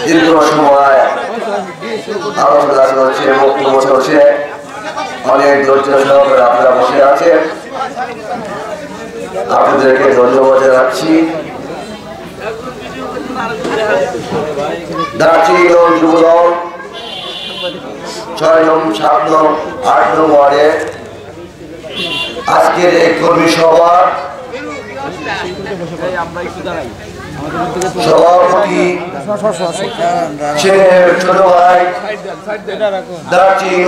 দীর্ঘ সময় আলোচনা চলছে, বক্তব্য চলছে, অনেক ধৈর্য সহকারে আপনারা বসে আছেন, আপনাদেরকে ধন্যবাদ জানাচ্ছি। দার্জিলিং যুবদল 6 নং, 7 নং, 8 নং ওয়ার্ডে আজকের এই কর্মী সভা সভাপতি ছোট ভাই দার্জিলিং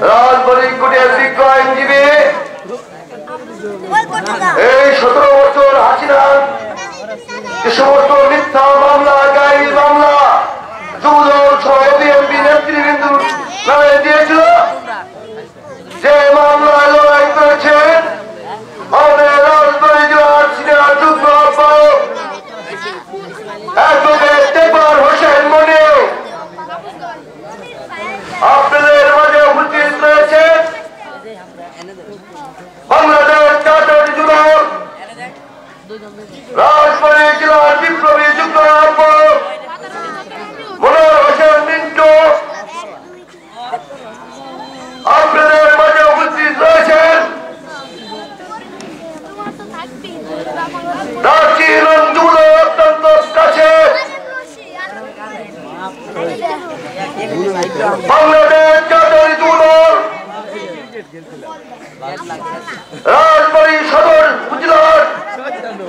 রাজবাড়ির কুটির বিজ্ঞ আইনজীবী এই 17 বছর হাসিনা যে সমস্ত মিথ্যা মামলা, গাড়ি মামলা যুবদল সহ বিএনপি নেতৃবৃন্দ নামে দিয়েছিল, যে মামলায় লড়াই করেছেন আমাদের রাজবাড়ী জেলার সিনিয়র যুগ্ম আহ্বায়ক অ্যাডভোকেট দেকবার হোসেন মনি আপনাদের মাঝে উপস্থিত রয়েছেন। বাংলাদেশ জাতীয় যুবদল রাজবাড়ী জেলার বিপ্লবী যুগ্ম আহ্বায়ক মনোহর হোসেন মিন্টু আপনাদের মাঝে উপস্থিত রয়েছেন। দার্জিলিং যুবদল অত্যন্ত কাছে বাংলাদেশ জাতীয় যুবদল রাজবাড়ী সদর উপজেলার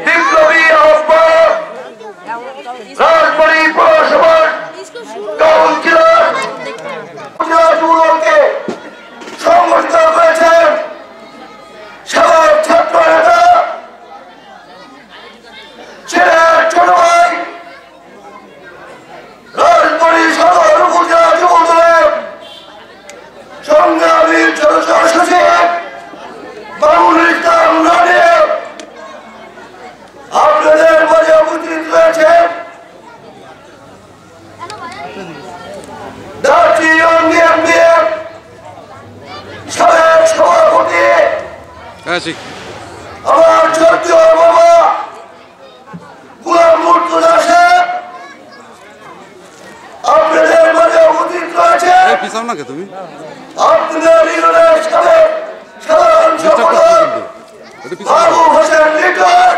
বিপ্লবী আহ্বায়ক, রাজবাড়ী পৌরসভার কাউন্সিলর উপজেলা যুবদলকে সংগঠিত করেছেন সাবেক ছাত্র নেতা ছেলের ছোট ভাই রাজবাড়ী সদর উপজেলা যুবদলের সংগ্রামী সদস্য সচিব মামুনুল ইসলাম রানী আপনাদের মাঝে উপস্থিত রয়েছেন। দার্জিলিং বিএনপির সাবেক সভাপতি আমার জাতীয় বাবা গোলাম মুর্তজা সাহেব আপনাদের মাঝে উপস্থিত রয়েছে। আপনাদের ইউনিয়নের সাবেক সাধারণ সম্পাদক মাহবুব হোসেন লিটন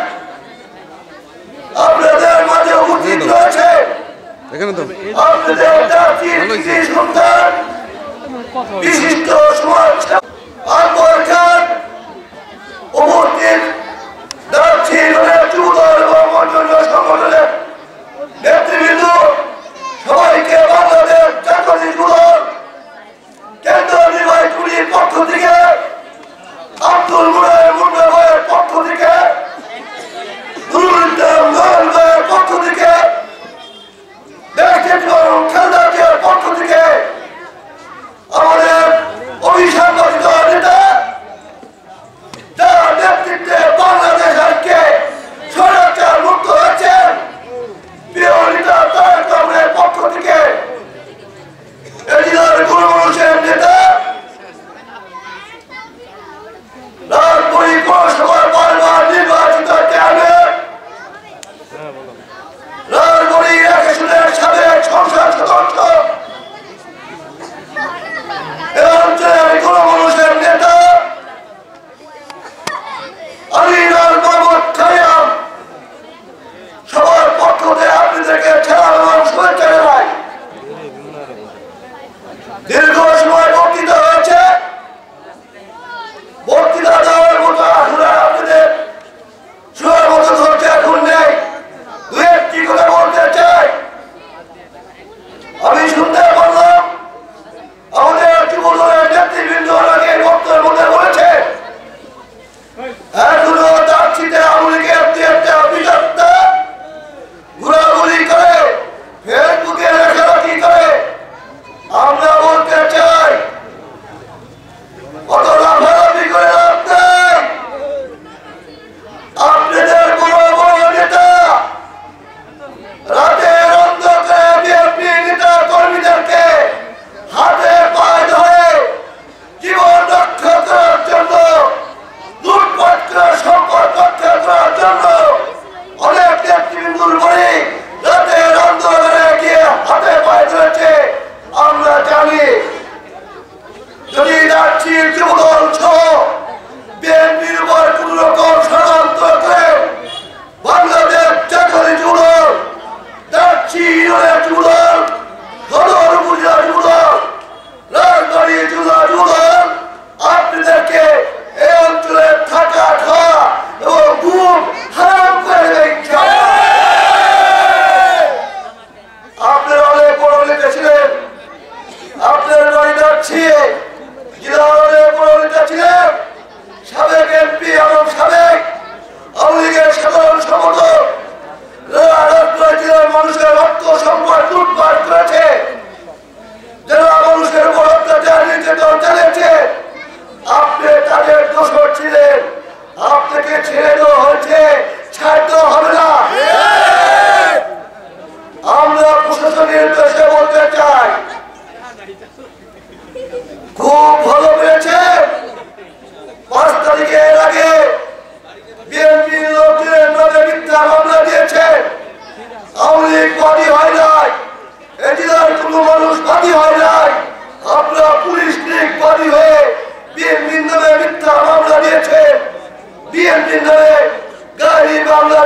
আপনাদের মাঝে উপস্থিত রয়েছে। আপনাদের জাতির কৃতি সন্তান বিশিষ্ট সমাজসেবক আকবর খান উপস্থিত। দার্জিলিং যুবদল এবং অন্যান্য সংগঠনের নেতৃবৃন্দ সবাইকে বাংলাদেশ জাতীয় যুবদল কেন্দ্রীয় নির্বাহী কমিটির পক্ষ থেকে, আব্দুল মুনায়ের মুন্না ভাইয়ের পক্ষ থেকে, নুরুল ইসলাম লাল ভাইয়ের পক্ষ থেকে, খেলদার পক্ষ থেকে, আমাদের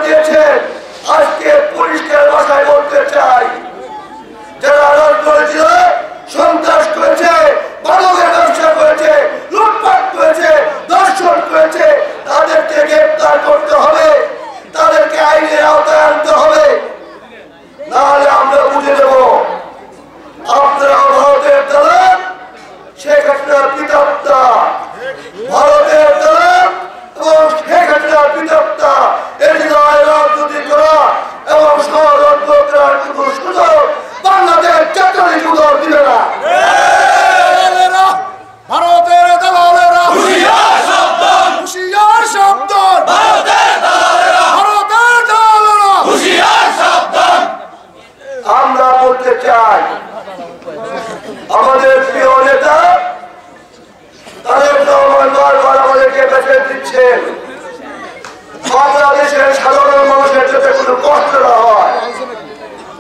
দিয়েছেন। আজকে পরিষ্কার ভাষায় বলতে চাই, যারা আড়াল করেছিল, সন্ত্রাস করেছে, মাদকের ব্যবসা করেছে, লুটপাট করেছে, দর্শন করেছে, তাদেরকে গ্রেপ্তার করতে হবে, তাদেরকে আইনের আওতায় আনতে হবে। নাহলে আমরা বুঝে দেব আপনারা ভারতের দালাল, শেখ হাসিনার পিতাত্তা, ভারতের দালাল এবং শেখ হাসিনার পিতাত্তা এর রাজনীতি করা এবং ষড়যন্ত্র করার কোনো সুযোগ বাংলাদেশ জাতীয় সুযোগ দিবে না। ভারতের দালালেরা হুঁশিয়ার সাবধান, হুঁশিয়ার সাবধান, ভারতের দালালেরা, ভারতের দালালেরা হুঁশিয়ার সাবধান। আমরা বলতে চাই আমাদের প্রিয় নেতা তারেক রহমান বারবার আমাদেরকে মেসেজ দিচ্ছেন, বাংলাদেশের সাধারণ মানুষের যাতে কোনো কষ্ট না হয়,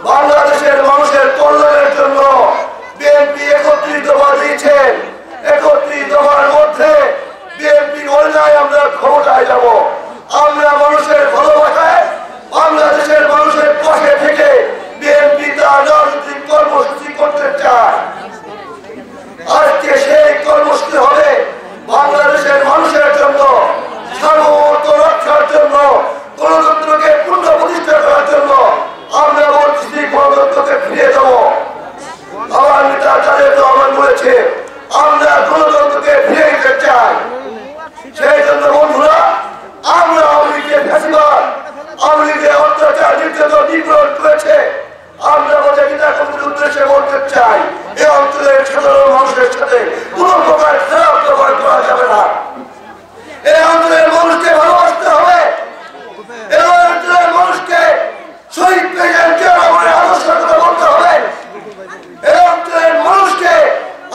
বাংলাদেশের মানুষের কল্যাণের জন্য বিএনপি একত্রিত হওয়া দিয়েছেন। একত্রিত হওয়ার মধ্যে বিএনপি অন্যায় আমরা ক্ষমতায় যাব। আমরা মানুষের ভালোবাসায় বাংলাদেশের মানুষের পাশে থেকে বিএনপি তার রাজনৈতিক কর্মসূচি করতে চায়। আজকে সেই কর্মসূচি হবে বাংলাদেশের মানুষের জন্য, সার্বভৌমত্ব রক্ষার জন্য, গণতন্ত্রকে পুনঃপ্রতিষ্ঠা করার জন্য। আমরা বলছি গণতন্ত্রকে ফিরিয়ে দেব। আমার নেতা তারেক রহমান বলেছে আমরা গণতন্ত্রকে ফিরে দিতে চাই। সেই জন্য বন্ধুরা, আমরা আওয়ামী লীগের ফ্যাসিবাদ, আওয়ামী লীগের অত্যাচার নির্যাতন নিগ্রহণ করেছে, আমরা প্রতিযোগিতা কমিটির উদ্দেশ্যে বলতে চাই এই অঞ্চলের সাধারণ মানুষের সাথে কোন প্রকার খারাপ ব্যবহার করা যাবে না। এই অঞ্চলের মানুষকে ভালোবাসতে হবে। এই অঞ্চলের মানুষকে শহীদ প্রেসিডেন্ট জিয়া রহমানের আদর্শের কথা বলতে হবে। এই অঞ্চলের মানুষকে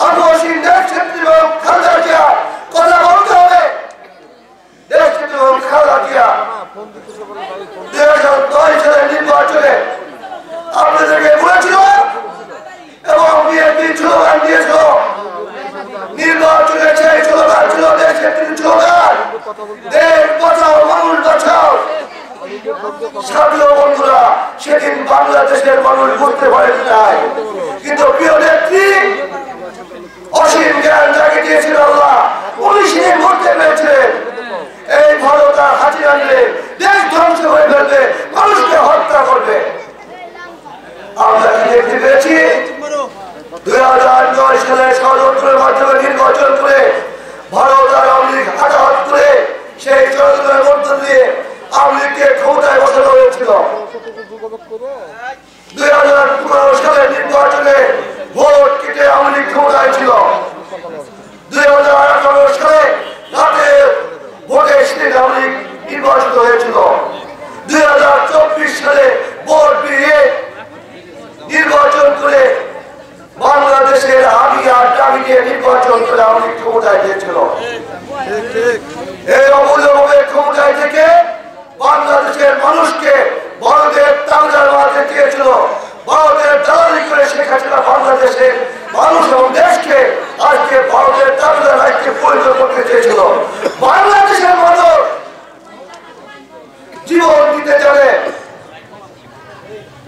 আদিবাসী দেশনেত্রী এবং খালেদা জিয়ার কথা বলতে হবে। দেশনেত্রী এবং খালেদা জিয়া 2009 সালের নির্বাচনে আপনাদেরকে বলেছিল এবং বিএনপি স্লোগান দিয়েছিল, নির্বাচনে সেই স্লোগান ছিল দেশনেত্রীর স্লোগান, দেশ বাঁচাও মানুষ বাঁচাও। সাথীয় বন্ধুরা, সেদিন বাংলাদেশের মানুষ বুঝতে পারেন নাই, কিন্তু প্রিয় নেত্রী অসীম জ্ঞান জাগে দিয়েছিল আল্লাহ, উনি সেই মরতে পেরেছিলেন। এই ভারত আর হাতিয়ার নিয়ে দেশ ধ্বংস হয়ে ফেলবে, মানুষকে হত্যা করবে। আমরা কি দেখতে পেয়েছি 2009 সালে ষড়যন্ত্রের মাধ্যমে নির্বাচন করে ভারত আর আওয়ামী লীগ হাতাহাত করে সেই ষড়যন্ত্রের মধ্য দিয়ে আওয়ামী লীগকে ক্ষমতায় বসানো হয়েছিল। 2015 সালের নির্বাচনে ভোট কেটে আওয়ামী লীগ ক্ষমতায় ছিল। 2018 সালে রাতে ভোটে সেদিন আওয়ামী লীগ নির্বাচিত হয়েছিল। 2024 সালে ভোট দিয়ে নির্বাচন করে বাংলাদেশের হাবিয়া টাবিয়ে নির্বাচন করে আওয়ামী লীগ ক্ষমতায় গিয়েছিল। এই অবৈধভাবে ক্ষমতায় থেকে বাংলাদেশের মানুষকে ভারতের তাঙ্গার মারতে চেয়েছিল। ভারতের দালালি করে শেখ হাসিনা বাংলাদেশের মানুষ এবং দেশকে আজকে ভারতের তাঙ্গার রাজ্যে পরিণত করতে চেয়েছিল। বাংলাদেশের মানুষ জীবন দিতে জানে,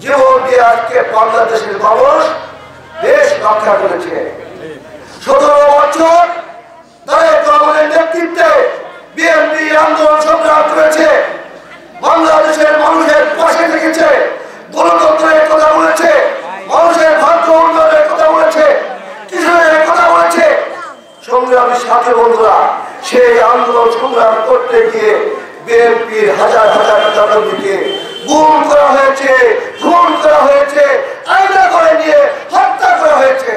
জীবন দিয়ে আজকে বাংলাদেশের মানুষ দেশ রক্ষা করেছে। 17 বছর তারেক রহমানের নেতৃত্বে বিএনপি আন্দোলন সংগ্রাম করেছে, বাংলাদেশের মানুষের পাশে থেকেছে, গণতন্ত্রের কথা বলেছে, মানুষের ভাগ্য উন্নয়নের কথা বলেছে, কৃষকের কথা বলেছে। সংগ্রামী সাথী বন্ধুরা, সেই আন্দোলন সংগ্রাম করতে গিয়ে বিএনপির হাজার হাজার নেতাকর্মীকে গুম করা হয়েছে, খুন করা হয়েছে, আয়না করে নিয়ে হত্যা করা হয়েছে।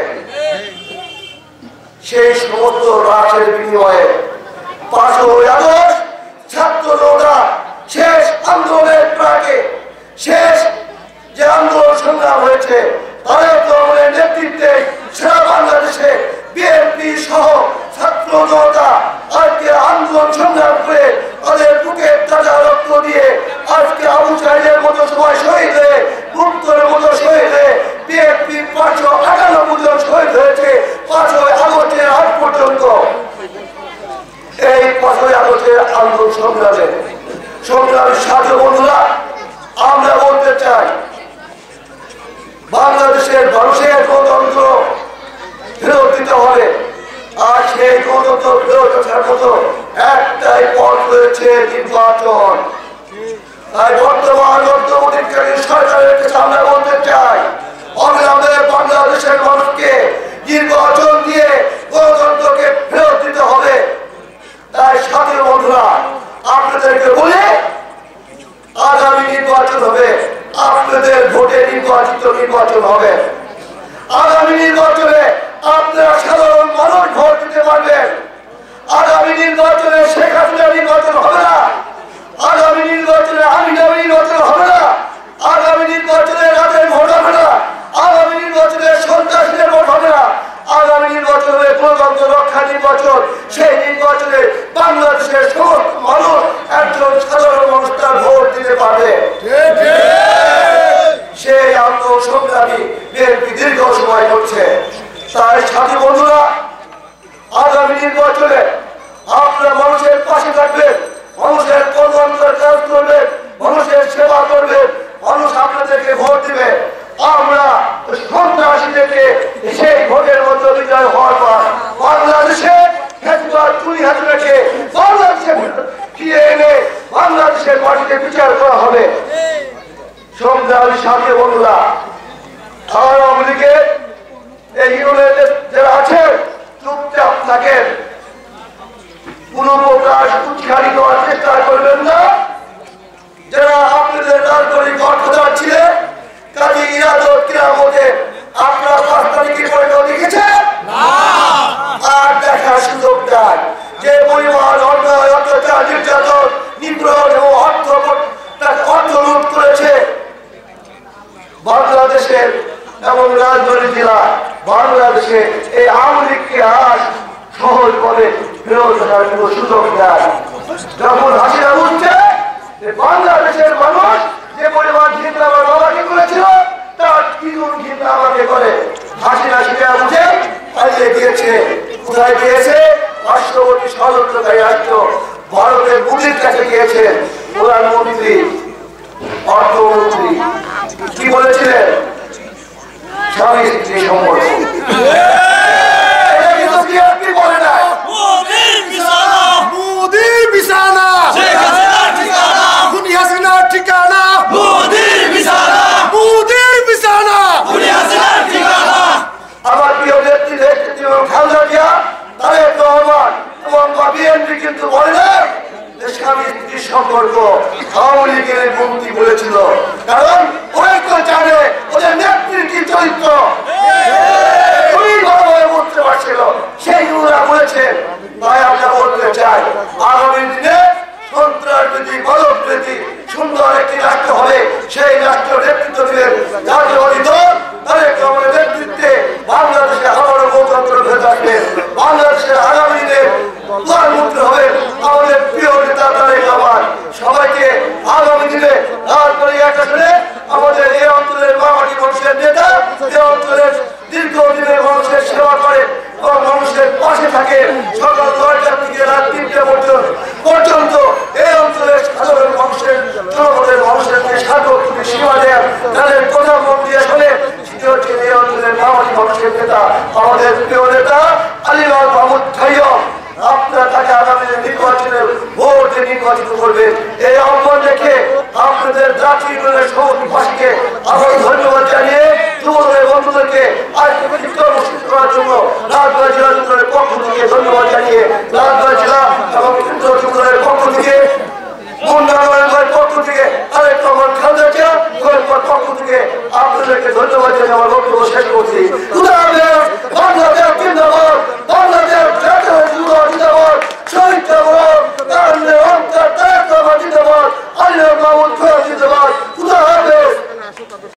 সেই সমস্ত রাশের বিনিময়ে 5ই আগস্ট ছাত্ররা শেষ আন্দোলনের প্রাকে শেষ যে আন্দোলন সংগ্রাম হয়েছে তারেক রহমানের নেতৃত্বে সারা বাংলাদেশে বিএনপি সহ ছাত্র জনতা আজকে আন্দোলন সংগ্রাম করে তাদের বুকে তাজা রক্ত দিয়ে আজকে আবু সাইদের মতো সবাই শহীদ হয়ে, মুক্তরের মতো শহীদ হয়ে বিএনপি 598 জন শহীদ হয়েছে 5ই আগস্টের আগ পর্যন্ত। এই 5ই আগস্টের আন্দোলন সংগ্রামে সংগ্রামের সাথে বন্ধুরা ওঠার মতো একটাই পথ রয়েছে, নির্বাচন। তাই বর্তমান অন্তর্বর্তীকালীন সরকারের কাছে আমরা বলতে চাই, অবিলম্বে বাংলাদেশের মানুষকে নির্বাচন দিয়ে গণতন্ত্রকে ফেরত দিতে হবে। তাই সাথী বন্ধুরা, আপনাদেরকে বলে আগামী নির্বাচন হবে, আপনাদের ভোটে নির্বাচন হবে। আগামী নির্বাচনে আপনারা সাধারণ মানুষ ভোট দিতে পারবেন। আগামী নির্বাচনে শেখ হাসিনা নির্বাচন হবে না, আগামী নির্বাচনে নির্বাচন হবে না, আগামী নির্বাচনে রাতের ভোট হবে না, আগামী নির্বাচনে সন্ত্রাসীদের ভোট হবে না, আগামী নির্বাচন হবে গণতন্ত্র রক্ষা নির্বাচন। সেই নির্বাচনে বাংলাদেশের সমস্ত মানুষ, একজন সাধারণ মানুষ তার ভোট দিতে পারবে। সেই আত্মসংগ্রামী বিএনপি দীর্ঘ সময় করছে। তাই সাথী বন্ধুরা, আগামী নির্বাচনে আপনারা মানুষের পাশে থাকবেন, মানুষের কল্যাণকর কাজ করবেন, মানুষের সেবা করবেন, মানুষ আপনাদেরকে ভোট দিবে। আমরা সন্ত্রাসীদেরকে সেই ভোটের মধ্যে বিজয় হওয়ার পর বাংলাদেশে চুরি হাসিনাকে বাংলাদেশে ফিরে এনে বাংলাদেশের মাটিতে বিচার করা হবে। সংগ্রামী সাথী বন্ধুরা, আওয়ামী লীগের এই ইউনিয়নের যারা আছেন চুপচাপ থাকেন, কোন প্রকার উৎসাহী দেওয়ার চেষ্টা করবেন না। যারা আপনাদের রাজনৈতিক গঠনদার ছিলেন, কাজী ইরাদত কিরামতে আপনারা 5 তারিখের পরে দেখেছেন আর দেখার সুযোগ দেন যে পরিমাণ অন্যায়, অত্যাচার, নির্যাতন, নিপীড়ন এবং অর্থ লুট করেছে বাংলাদেশের এবং রাজধানী জেলা বাংলাদেশে। এই আওয়ামী লীগকে আজ সহজ ভাবে ফেরত আসার কোনো সুযোগ দেয়। যখন হাসিনা বুঝছে যে বাংলাদেশের মানুষ যে পরিমাণ ঘৃণা আমার বাবাকে করেছিল তার দ্বিগুণ ঘৃণা আমাকে করে, হাসিনা সেটা বুঝে পালিয়ে গিয়েছে। কোথায় গিয়েছে? পার্শ্ববর্তী ষড়যন্ত্রকারী রাষ্ট্র ভারতের মোদির কাছে গিয়েছে। প্রধানমন্ত্রী, অর্থমন্ত্রী কি বলেছিলেন? স্বামী স্ত্রী সম্পর্ক। এটা কিন্তু কি বলে না, মোদির বিছানা, শেখ হাসিনার ঠিকানা, খুনি হাসিনার ঠিকানা, মোদির বিছানা, মোদির বিছানা, খুনি হাসিনার ঠিকানা। আমার প্রিয় নেত্রী খালেদা জিয়া, তারেক রহমান এবং বিএনপি কিন্তু বলে না স্বামী স্ত্রীর সম্পর্ক। আওয়ামী লীগের মন্ত্রী বলেছিল, কারণ ওই তো জানে ওদের নেত্রীর কি চরিত্র, খুবই ভালোভাবে বুঝতে পারছিল, সেইগুলা বলেছেন। তাই আমরা বলতে চাই, আগামী দিনে সন্ত্রাসবিধি, মানববিধি সুন্দর একটি রাষ্ট্র হবে। সেই রাষ্ট্র নেতৃত্ব দিলেন জাতীয়বাদী দল তারেক রহমানের নেতৃত্বে বাংলাদেশে আবারও গণতন্ত্র ফেরত আসবে। বাংলাদেশের আগামী দিনে প্রধানমন্ত্রী হবেন আমাদের প্রিয় নেতা তারেক রহমান। সবাইকে আগামী দিনে তারপরে একটা শুনে আমাদের এই অঞ্চলের মামাটি মানুষের নেতা, এই অঞ্চলের দীর্ঘদিনের মানুষের সেবা করে এবং মানুষের পাশে থাকে। সকাল 9টা থেকে রাত 3টা পর্যন্ত এই অঞ্চলের সাধারণ মানুষের, জনগণের মানুষের সার্বক্ষণিক সেবা দেন। তাদের কথা মন দিয়ে শোনে এই অঞ্চলের মামাটি মানুষের নেতা আমাদের প্রিয় নেতা আলিমাল মাহমুদ খাইয়ম। আপনারা তাকে আগামী নির্বাচনে ভোট নির্বাচিত করবেন। এই আহ্বান দেখে আপনাদের জাতীয় সভাপতি